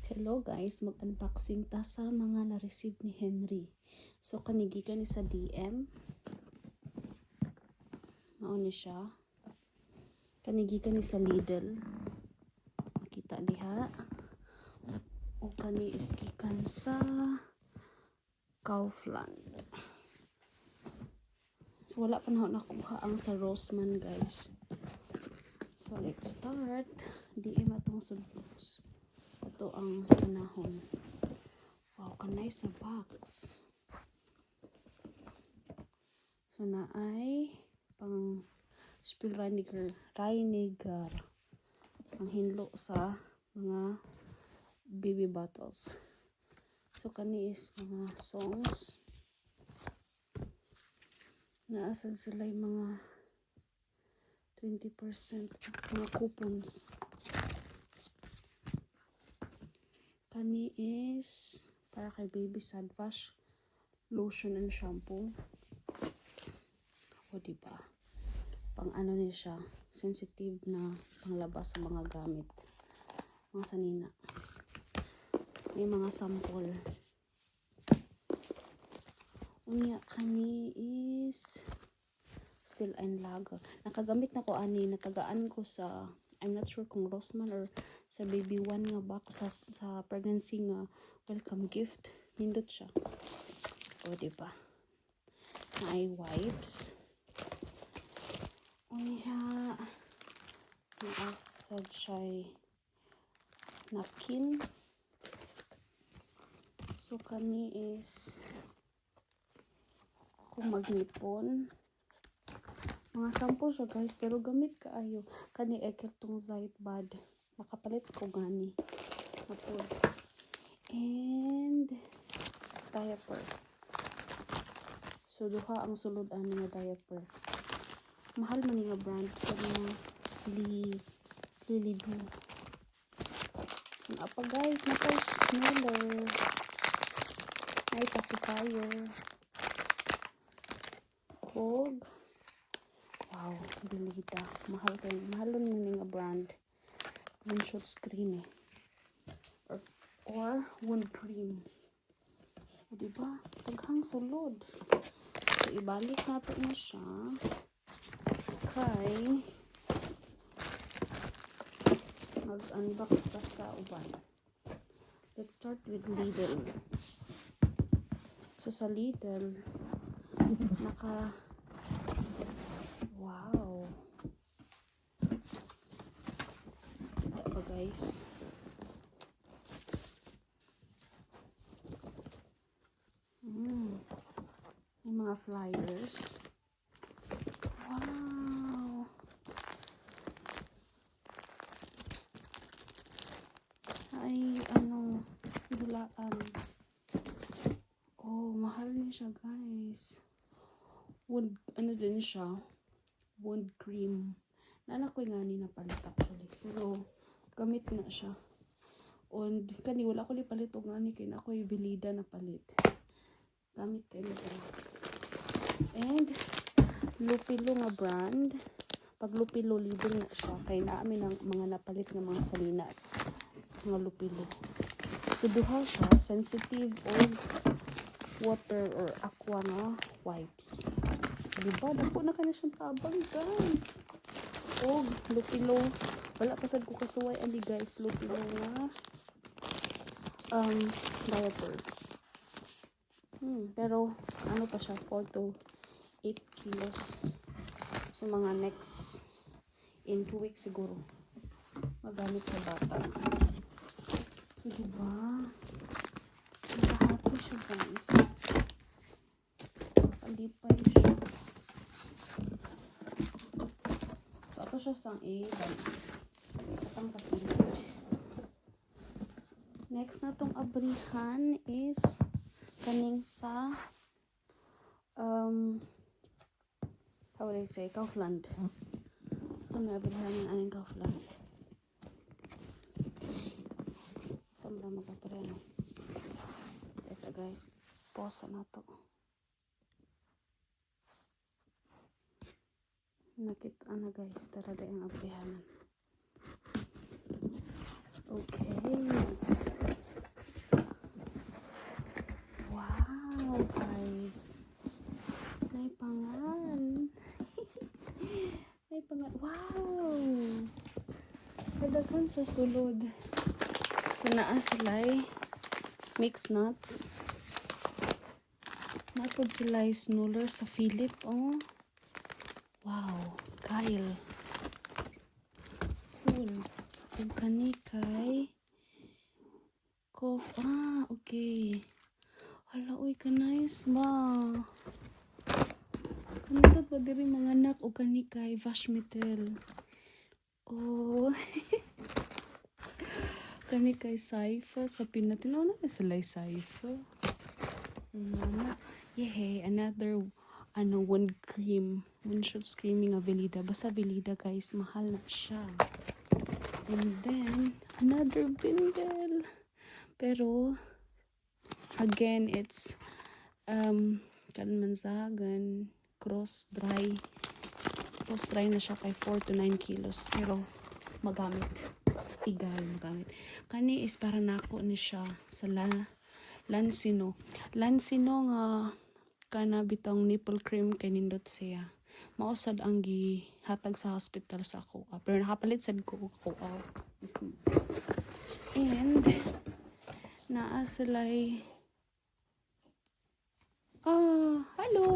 Hello guys, mag-unboxing ta sa mga na-receive ni Henry. So kanigikan ni sa DM. Mao ni siya. Kanigikan ni sa Lidl. Makita diha. O kani iskikan sa Kaufland. So wala pa na nakuha ang sa Rossmann guys. So let's start. DM atong subos. Ito ang panahon. Wow, kanay sa box. So na ay pang spill Reiniger ang hinlo sa mga baby bottles. So kani is mga songs. Naasal sila yung mga 20% mga coupons. Kani is para kay baby sad wash, lotion and shampoo. O diba? Pang ano ni siya, sensitive na panglabas sa mga gamit. Mga sanina. Yung mga sample. Unya kani is still and lager. Nakagamit na ko ani, natagaan ko sa I'm not sure kung Rossmann or sa baby one nga box sa pregnancy nga welcome gift. Nindot siya. O diba? Na ay wipes. Unya naasad siya napkin. So kani is kung magnipon. Mga sample siya guys, pero gamit kaayo. Kani eketong Zite Bad. Nakapalit ko gani. Napod. And diaper. So duha ang sulod ani nga diaper. Mahal man nga brand kani Lilibu. So apa guys, naka smeller. Ay pacifier. Og wow, bilita. Mahalon mo nga brand. Windshield screen eh. Or wound cream. O diba? Taghang sulod. So, ibalik natin na siya. Kay mag-unbox pa sa uban. Let's start with Lidl. So, sa Lidl, wow. Kita ba guys? May mga flyers. Wow. Ay, hulaan. Oh, mahal niya siya guys. Wood, din siya? Wound cream. Nana ko nga ni napalit actually. Pero, gamit na siya. And, kani, wala ko li palit o nga ni. Kaya ako yung Velida na palit. Gamit kayo siya. And, Lupilo nga brand. Pag Lupilo, Lidl na siya. Kaya namin ang mga napalit ng mga salina. Mga Lupilo. So, duha siya. Sensitive o water or aqua nga wipes. Diba? Dako na ka na siyang tabang, guys. O, Lupilo. Wala pasad ko kasuway ali, guys. Lupilo nga diaper. Pero, ano pa siya? 4 to 8 kilos. So, mga next in 2 weeks siguro. Magamit sa bata. So, diba? Nakahappy siya, guys. Palipay siya. So, ato siya sang patang sa kilid. Next na tong abrihan is kaning sa how would I say, Kaufland. So, may abrihan ng aning Kaufland. So, magpaparehan. Yes, guys. Pause na to. Nakita na guys. Tara ang abrihanan. Okay. Sa sulod. So naa sila'y mixed nuts. Napod sila'y snoller sa Philip. Oh. Wow. Kyle. It's cool. Ug kani kay okay. Hala, uy, ka-nice ba? Kanindot ba diri mga anak o kani kay Vashmitel? Oh. Kani kay Saifa sa pinatinaw na sila Saifa. Nana. Yehey, another wood cream. Windshield screaming Avelida. Basta Avelida guys, mahal na siya. And then, another bindel. Pero, again, it's kanmanzagan, cross dry na siya kay 4 to 9 kilos. Pero, magamit. Igal magamit. Kani is para nako ni siya sa Lansino nga kana bitong nipple cream kay nindot siya. Mausad ang gihatag sa hospital sa ako. Pero nakapalit sad ko ako. And naa sila'y hello.